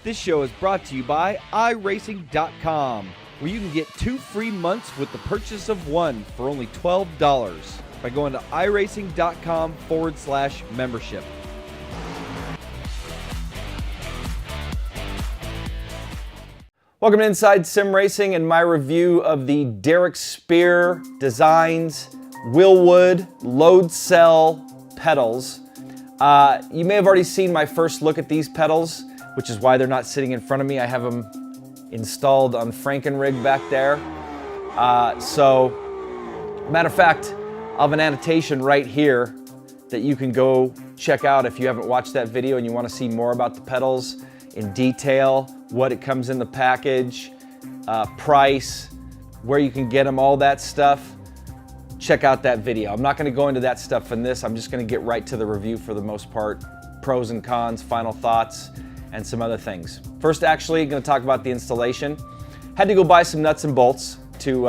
This show is brought to you by iRacing.com, where you can get 2 free months with the purchase of 1 for only $12 by going to iRacing.com/membership. Welcome to Inside Sim Racing and my review of the Derek Spear Designs Wilwood Load Cell pedals. You may have already seen my first look at these pedals, which is why they're not sitting in front of me. I have them installed on Frankenrig back there. Matter of fact, I'll have an annotation right here that you can go check out if you haven't watched that video and you want to see more about the pedals in detail, what it comes in the package, price, where you can get them, all that stuff. Check out that video. I'm not going to go into that stuff in this. I'm just going to get right to the review for the most part. Pros and cons, final thoughts, and some other things. First, actually, going to talk about the installation. Had to go buy some nuts and bolts to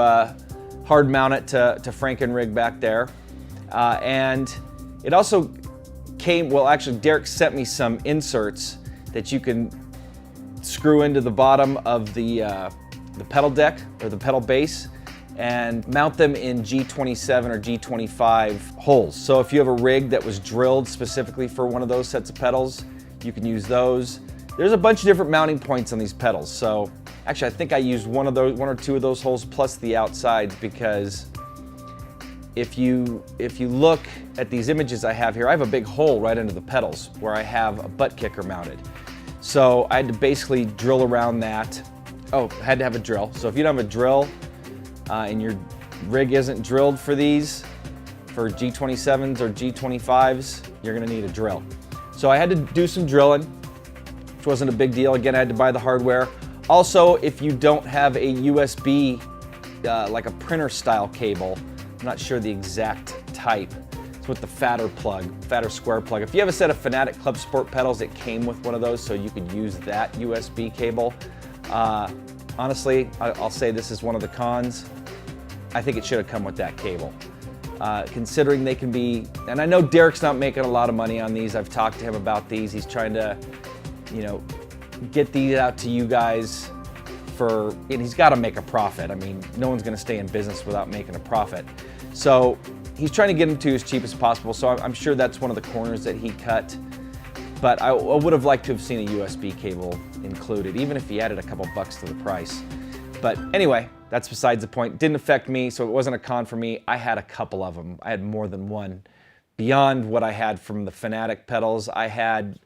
hard mount it to Frankenrig back there. And it also came, well, actually, Derek sent me some inserts that you can screw into the bottom of the pedal deck or the pedal base and mount them in G27 or G25 holes. So if you have a rig that was drilled specifically for one of those sets of pedals, you can use those. There's a bunch of different mounting points on these pedals. So actually I think I used one or two of those holes plus the outsides, because if you look at these images I have here, I have a big hole right into the pedals where I have a butt kicker mounted. So I had to basically drill around that. Oh, I had to have a drill. So if you don't have a drill and your rig isn't drilled for these, for G27s or G25s, you're gonna need a drill. So I had to do some drilling, which wasn't a big deal. Again, I had to buy the hardware. Also, if you don't have a USB, like a printer style cable, I'm not sure the exact type, it's with the fatter square plug. If you have a set of Fanatic Club Sport pedals, it came with one of those, so you could use that USB cable. Honestly, I'll say this is one of the cons. I think it should have come with that cable. Considering they can be, and I know Derek's not making a lot of money on these. I've talked to him about these. He's trying to, get these out to you guys and he's got to make a profit. I mean, no one's going to stay in business without making a profit. So he's trying to get them to as cheap as possible. So I'm sure that's one of the corners that he cut. But I would have liked to have seen a USB cable included, even if he added a couple bucks to the price. But anyway, that's besides the point. Didn't affect me, so it wasn't a con for me. I had a couple of them. I had more than one. Beyond what I had from the Fanatic pedals, I had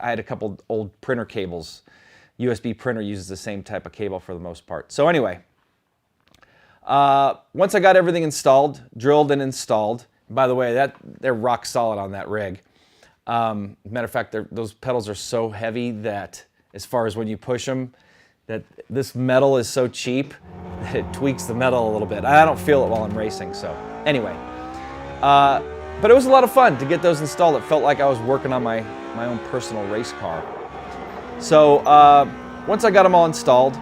a couple old printer cables. USB printer uses the same type of cable for the most part. So anyway, once I got everything installed, drilled and installed, by the way, they're rock solid on that rig. Matter of fact, those pedals are so heavy that as far as when you push them, that this metal is so cheap that it tweaks the metal a little bit. I don't feel it while I'm racing, so anyway. But it was a lot of fun to get those installed. It felt like I was working on my own personal race car. So once I got them all installed,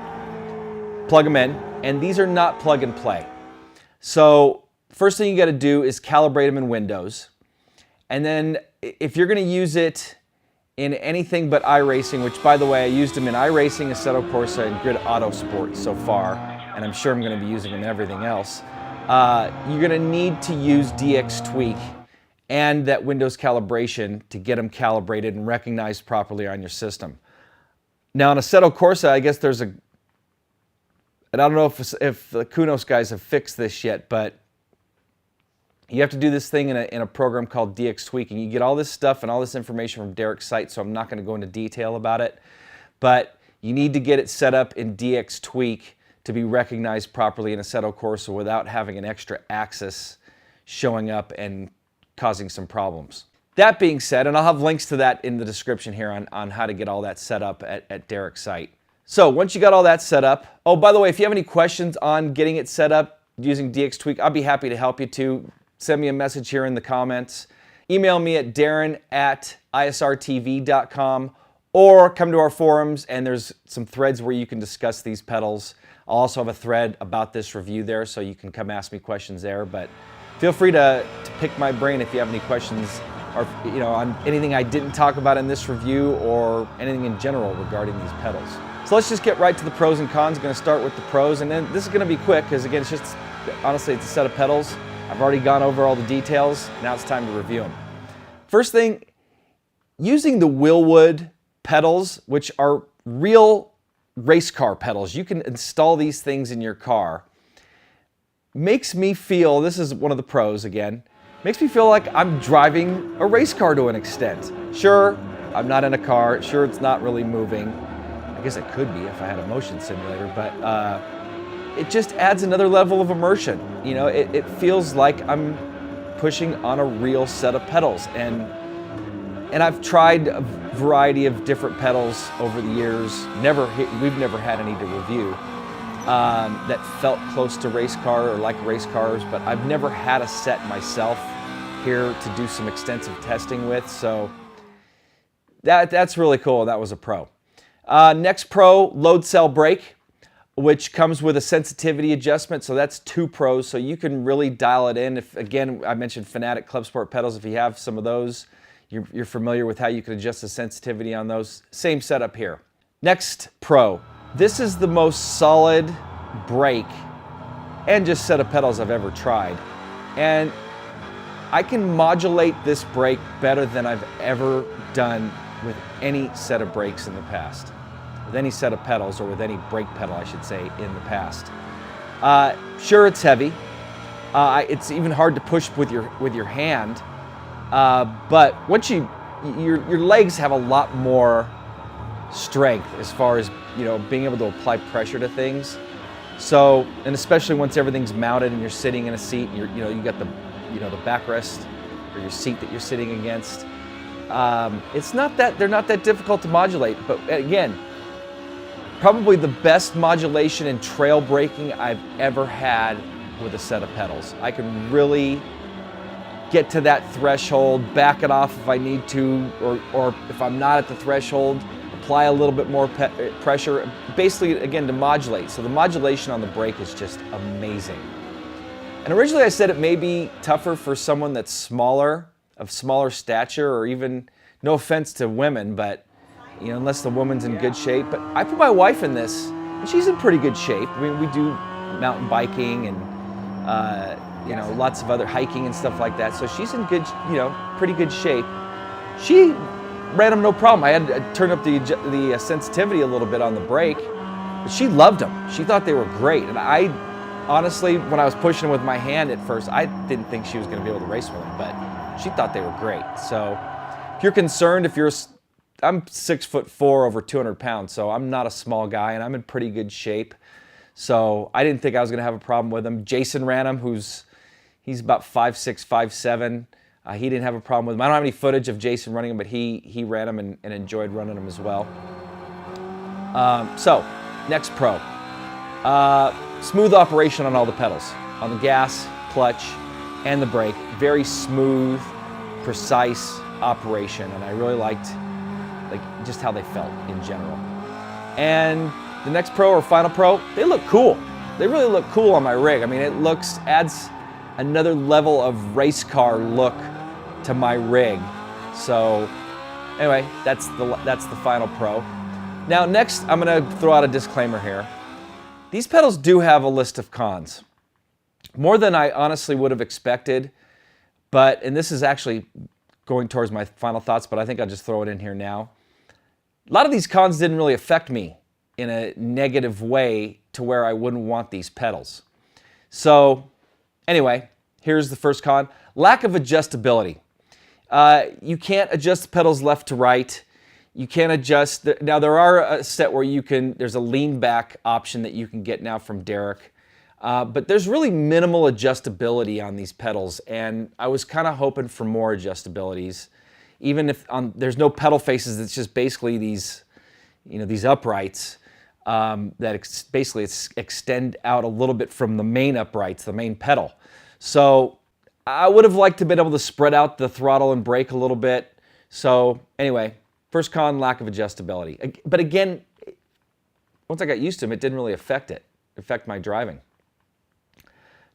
plug them in, and these are not plug and play. So first thing you got to do is calibrate them in Windows. And then if you're going to use it in anything but iRacing, which by the way, I used them in iRacing, Assetto Corsa, and Grid Autosport so far, and I'm sure I'm going to be using them in everything else, you're going to need to use DX Tweak and that Windows calibration to get them calibrated and recognized properly on your system. Now in Assetto Corsa, I guess there's and I don't know if the Kunos guys have fixed this yet, but you have to do this thing in a program called DX Tweaking. You get all this stuff and all this information from Derek's site, so I'm not going to go into detail about it. But you need to get it set up in DX Tweak to be recognized properly in Assetto Corsa without having an extra axis showing up and causing some problems. That being said, and I'll have links to that in the description here on how to get all that set up at Derek's site. So once you got all that set up, oh, by the way, if you have any questions on getting it set up using DX Tweak, I'll be happy to help you too. Send me a message here in the comments. Email me at darin@isrtv.com or come to our forums, and there's some threads where you can discuss these pedals. I'll also have a thread about this review there, so you can come ask me questions there. But feel free to pick my brain if you have any questions or on anything I didn't talk about in this review or anything in general regarding these pedals. So let's just get right to the pros and cons. I'm going to start with the pros, and then this is going to be quick because again, it's just, honestly, it's a set of pedals. I've already gone over all the details. Now it's time to review them. First thing, using the Wilwood pedals, which are real race car pedals, you can install these things in your car, makes me feel, this is one of the pros again, makes me feel like I'm driving a race car to an extent. Sure, I'm not in a car, sure it's not really moving. I guess it could be if I had a motion simulator, but it just adds another level of immersion. It feels like I'm pushing on a real set of pedals. And I've tried a variety of different pedals over the years. We've never had any to review that felt close to race car or like race cars, but I've never had a set myself here to do some extensive testing with. So that's really cool. That was a pro. Next pro, load cell brake, which comes with a sensitivity adjustment. So that's 2 pros. So you can really dial it in. If, again, I mentioned Fanatic Club Sport pedals. If you have some of those, you're familiar with how you can adjust the sensitivity on those. Same setup here. Next pro, this is the most solid brake and just set of pedals I've ever tried. And I can modulate this brake better than I've ever done with any set of brakes in the past, with any set of pedals, or with any brake pedal, I should say, in the past. Sure, it's heavy. It's even hard to push with your hand. But once your legs have a lot more strength as far as being able to apply pressure to things. So, and especially once everything's mounted and you're sitting in a seat, and you got the the backrest or your seat that you're sitting against. They're not that difficult to modulate. But again, probably the best modulation in trail braking I've ever had with a set of pedals. I can really get to that threshold, back it off if I need to, or if I'm not at the threshold, apply a little bit more pressure, basically, again, to modulate. So the modulation on the brake is just amazing. And originally I said it may be tougher for someone that's smaller, of smaller stature, or even, no offense to women, but unless the woman's in good shape. But I put my wife in this, and she's in pretty good shape. I mean, we do mountain biking and lots of other hiking and stuff like that. So she's in good, pretty good shape. She ran them no problem. I had to turn up the sensitivity a little bit on the brake, but she loved them. She thought they were great. And I honestly, when I was pushing them with my hand at first, I didn't think she was going to be able to race with them, but she thought they were great. So if you're concerned, I'm 6'4", over 200 pounds, so I'm not a small guy, and I'm in pretty good shape. So I didn't think I was going to have a problem with them. Jason ran them, he's about 5'6", 5'7". He didn't have a problem with them. I don't have any footage of Jason running them, but he ran them and enjoyed running them as well. So, next pro. Smooth operation on all the pedals. On the gas, clutch, and the brake. Very smooth, precise operation, and I really liked just how they felt in general. And the next pro, or final pro, they look cool. They really look cool on my rig. I mean, it adds another level of race car look to my rig. So anyway, that's the final pro. Now next, I'm gonna throw out a disclaimer here. These pedals do have a list of cons. More than I honestly would have expected, and this is actually going towards my final thoughts, but I think I'll just throw it in here now. A lot of these cons didn't really affect me in a negative way to where I wouldn't want these pedals. So anyway, here's the first con. Lack of adjustability. You can't adjust the pedals left to right. You can't adjust. Now there are a set where there's a lean back option that you can get now from Darin. But there's really minimal adjustability on these pedals, and I was kind of hoping for more adjustabilities. Even if there's no pedal faces, it's just basically these uprights that basically extend out a little bit from the main uprights, the main pedal. So I would have liked to have been able to spread out the throttle and brake a little bit. So anyway, first con, lack of adjustability. But again, once I got used to them, it didn't really affect my driving.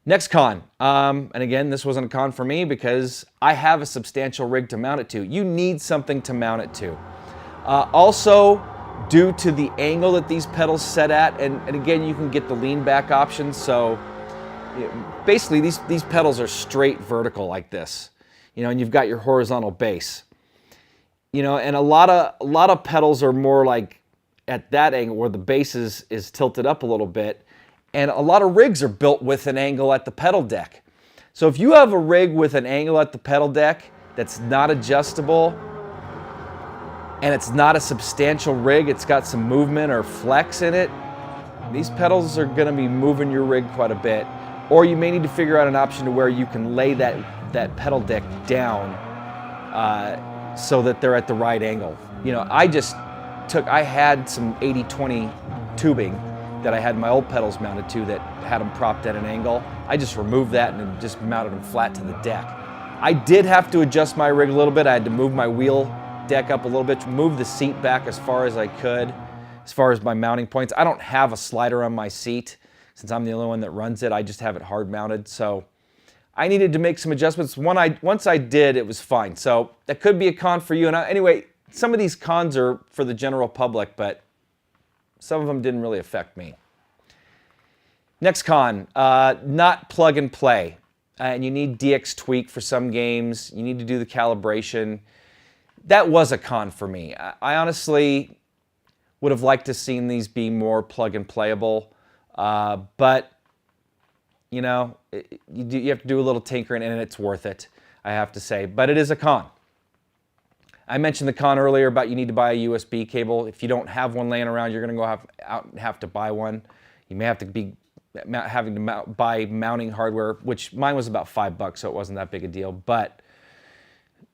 Next con, and again, this wasn't a con for me because I have a substantial rig to mount it to. You need something to mount it to. Also, due to the angle that these pedals set at, and again, you can get the lean back option, so basically these pedals are straight vertical like this, and you've got your horizontal base. And a lot of pedals are more like at that angle where the base is tilted up a little bit. And a lot of rigs are built with an angle at the pedal deck. So if you have a rig with an angle at the pedal deck that's not adjustable and it's not a substantial rig, it's got some movement or flex in it, these pedals are going to be moving your rig quite a bit. Or you may need to figure out an option to where you can lay that pedal deck down so that they're at the right angle. I had some 80/20 tubing that I had my old pedals mounted to that had them propped at an angle. I just removed that and just mounted them flat to the deck. I did have to adjust my rig a little bit. I had to move my wheel deck up a little bit, move the seat back as far as I could, as far as my mounting points. I don't have a slider on my seat since I'm the only one that runs it. I just have it hard mounted. So I needed to make some adjustments. Once I did, it was fine. So that could be a con for you. And anyway, some of these cons are for the general public, but some of them didn't really affect me. Next con, not plug and play. And you need DX tweak for some games. You need to do the calibration. That was a con for me. I honestly would have liked to seen these be more plug and playable. But, you have to do a little tinkering and it's worth it, I have to say. But it is a con. I mentioned the con earlier about you need to buy a USB cable. If you don't have one laying around, you're going to go out and have to buy one. You may have to be having to buy mounting hardware, which mine was about $5, so it wasn't that big a deal. But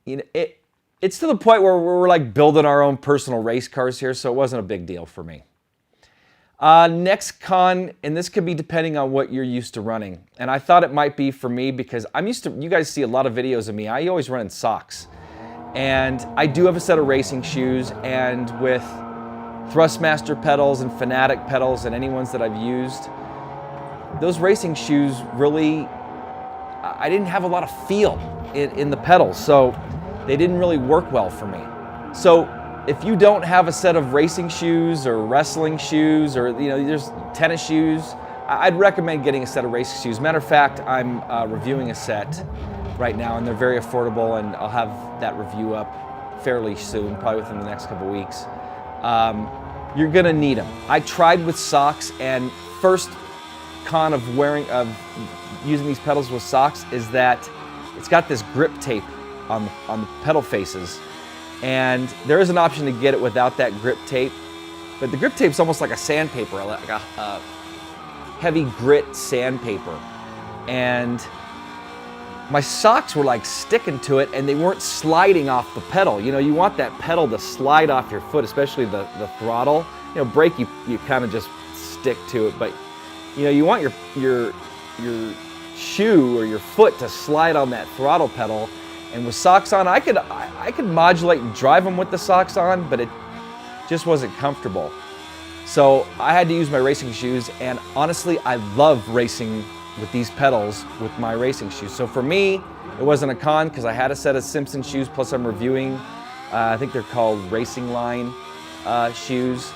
it's to the point where we're like building our own personal race cars here, so it wasn't a big deal for me. Next con, and this could be depending on what you're used to running. And I thought it might be for me because I'm used to, you guys see a lot of videos of me. I always run in socks. And I do have a set of racing shoes, and with Thrustmaster pedals and Fanatic pedals and any ones that I've used, those racing shoes really, I didn't have a lot of feel in the pedals, so they didn't really work well for me. So if you don't have a set of racing shoes or wrestling shoes or there's tennis shoes, I'd recommend getting a set of racing shoes. Matter of fact, I'm reviewing a set right now, and they're very affordable, and I'll have that review up fairly soon, probably within the next couple weeks. You're gonna need them. I tried with socks, and first con of using these pedals with socks is that it's got this grip tape on the pedal faces, and there is an option to get it without that grip tape, but the grip tape's almost like a sandpaper, like a heavy grit sandpaper, and my socks were like sticking to it and they weren't sliding off the pedal. You want that pedal to slide off your foot, especially the throttle. Brake, you kind of just stick to it, but you want your shoe or your foot to slide on that throttle pedal. And with socks on, I could modulate and drive them with the socks on, but it just wasn't comfortable. So I had to use my racing shoes, and honestly, I love racing with these pedals with my racing shoes. So for me, it wasn't a con because I had a set of Simpson shoes, plus I'm reviewing, I think they're called Racing Line shoes.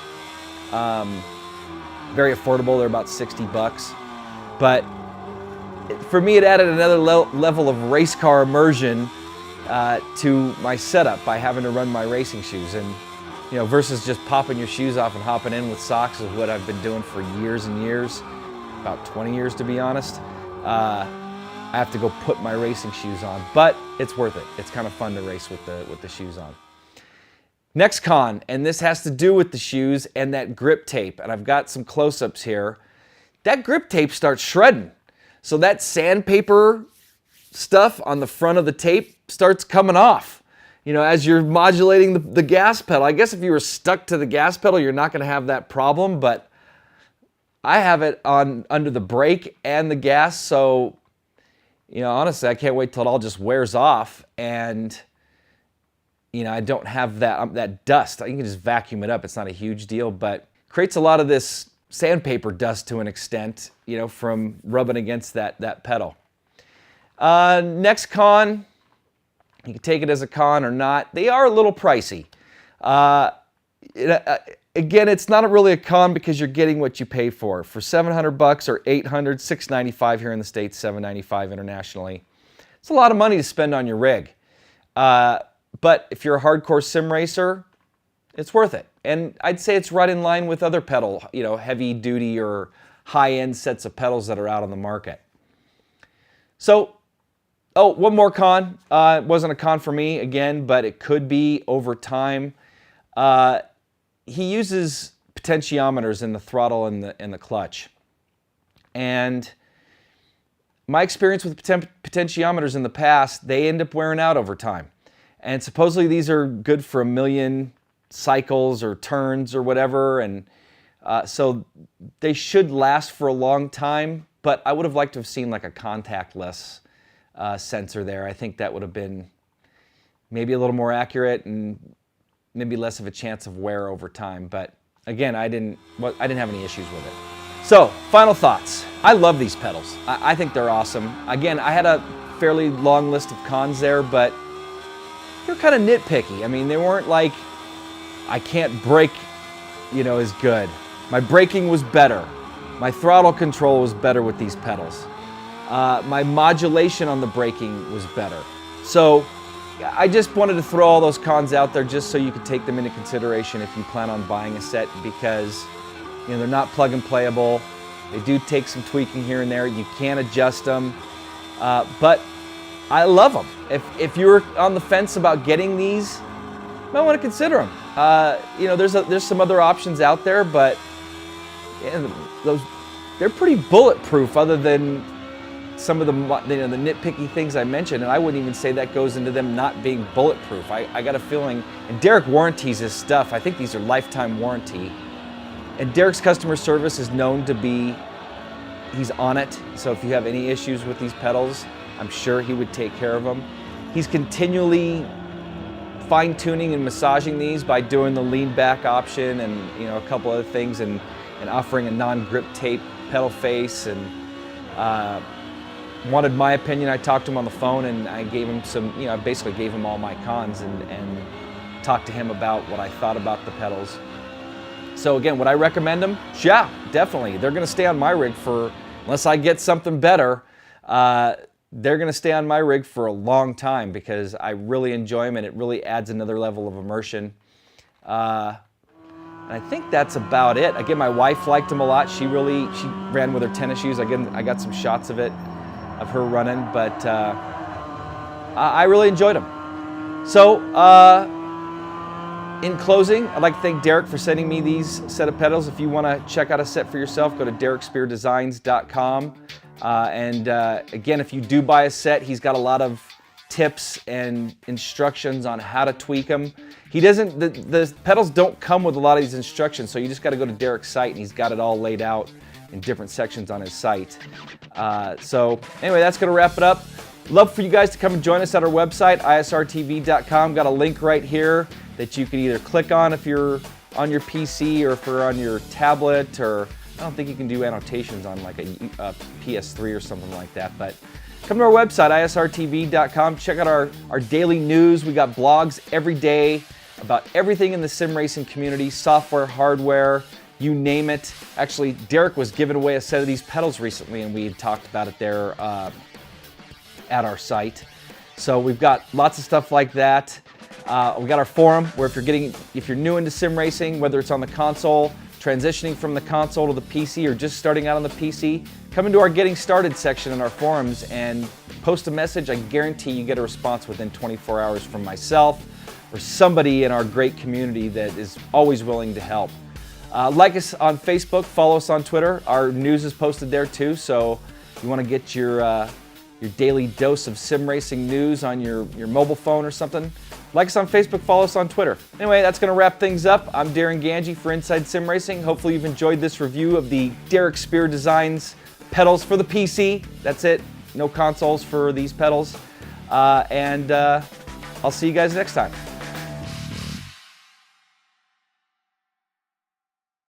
Very affordable, they're about $60. But for me, it added another level of race car immersion to my setup by having to run my racing shoes. And versus just popping your shoes off and hopping in with socks is what I've been doing for years and years. About 20 years, to be honest. I have to go put my racing shoes on, but it's worth it. It's kind of fun to race with the shoes on. Next con, and this has to do with the shoes and that grip tape, and I've got some close-ups here. That grip tape starts shredding. So that sandpaper stuff on the front of the tape starts coming off. As you're modulating the gas pedal. I guess if you were stuck to the gas pedal, you're not going to have that problem, but I have it on under the brake and the gas, so honestly, I can't wait till it all just wears off, and I don't have that dust. I can just vacuum it up. It's not a huge deal, but creates a lot of this sandpaper dust to an extent, you know, from rubbing against that pedal. Next con, you can take it as a con or not. They are a little pricey. Again, it's not really a con because you're getting what you pay for. For $700 or $800, $695 here in the States, $795 internationally. It's a lot of money to spend on your rig. But if you're a hardcore sim racer, it's worth it. And I'd say it's right in line with other pedal, you know, heavy duty or high-end sets of pedals that are out on the market. So, oh, one more con. It wasn't a con for me, again, but it could be over time. He uses potentiometers in the throttle and the clutch. And my experience with potentiometers in the past, they end up wearing out over time. And supposedly these are good for 1 million cycles or turns or whatever. And so they should last for a long time. But I would have liked to have seen like a contactless sensor there. I think that would have been maybe a little more accurate and maybe less of a chance of wear over time. But again, I didn't have any issues with it. So, final thoughts. I love these pedals. I think they're awesome. Again, I had a fairly long list of cons there, but they're kind of nitpicky. I mean, they weren't like, I can't brake, you know, as good. My braking was better. My throttle control was better with these pedals. My modulation on the braking was better. So, I just wanted to throw all those cons out there just so you could take them into consideration if you plan on buying a set, because you know they're not plug and playable. They do take some tweaking here and there. You can adjust them, but I love them. If you're on the fence about getting these, you might want to consider them. You know, there's some other options out there, but yeah, they're pretty bulletproof, other than some of the nitpicky things I mentioned, and I wouldn't even say that goes into them not being bulletproof. I got a feeling, and Derek warranties his stuff. I think these are lifetime warranty. And Derek's customer service is known to be, he's on it. So if you have any issues with these pedals, I'm sure he would take care of them. He's continually fine-tuning and massaging these by doing the lean back option and you know a couple other things, and offering a non-grip tape pedal face, and wanted my opinion. I talked to him on the phone and I gave him some, you know, I basically gave him all my cons and talked to him about what I thought about the pedals. So again, would I recommend them? Yeah, definitely. They're gonna stay on my rig for, unless I get something better, they're gonna stay on my rig for a long time because I really enjoy them and it really adds another level of immersion. And I think that's about it. Again, my wife liked them a lot. She ran with her tennis shoes. Again, I got some shots of it, of her running, but I really enjoyed them. So, in closing, I'd like to thank Derek for sending me these set of pedals. If you want to check out a set for yourself, go to derekspeardesigns.com. Again, if you do buy a set, he's got a lot of tips and instructions on how to tweak them. He doesn't, the pedals don't come with a lot of these instructions, so you just got to go to Derek's site and he's got it all laid out in different sections on his site. So anyway, that's going to wrap it up. Love for you guys to come and join us at our website, isrtv.com. Got a link right here that you can either click on if you're on your PC or if you're on your tablet, or I don't think you can do annotations on like a PS3 or something like that, but come to our website, isrtv.com. Check out our daily news. We got blogs every day about everything in the sim racing community, software, hardware, you name it. Actually, Derek was giving away a set of these pedals recently, and we had talked about it there at our site. So we've got lots of stuff like that. We got our forum where if you're new into sim racing, whether it's on the console, transitioning from the console to the PC, or just starting out on the PC, come into our Getting Started section in our forums and post a message. I guarantee you get a response within 24 hours from myself or somebody in our great community that is always willing to help. Like us on Facebook, follow us on Twitter. Our news is posted there too, so if you want to get your daily dose of sim racing news on your mobile phone or something, like us on Facebook, follow us on Twitter. Anyway, that's going to wrap things up. I'm Darin Ganji for Inside Sim Racing. Hopefully you've enjoyed this review of the Derek Spear Designs pedals for the PC. That's it. No consoles for these pedals. I'll see you guys next time.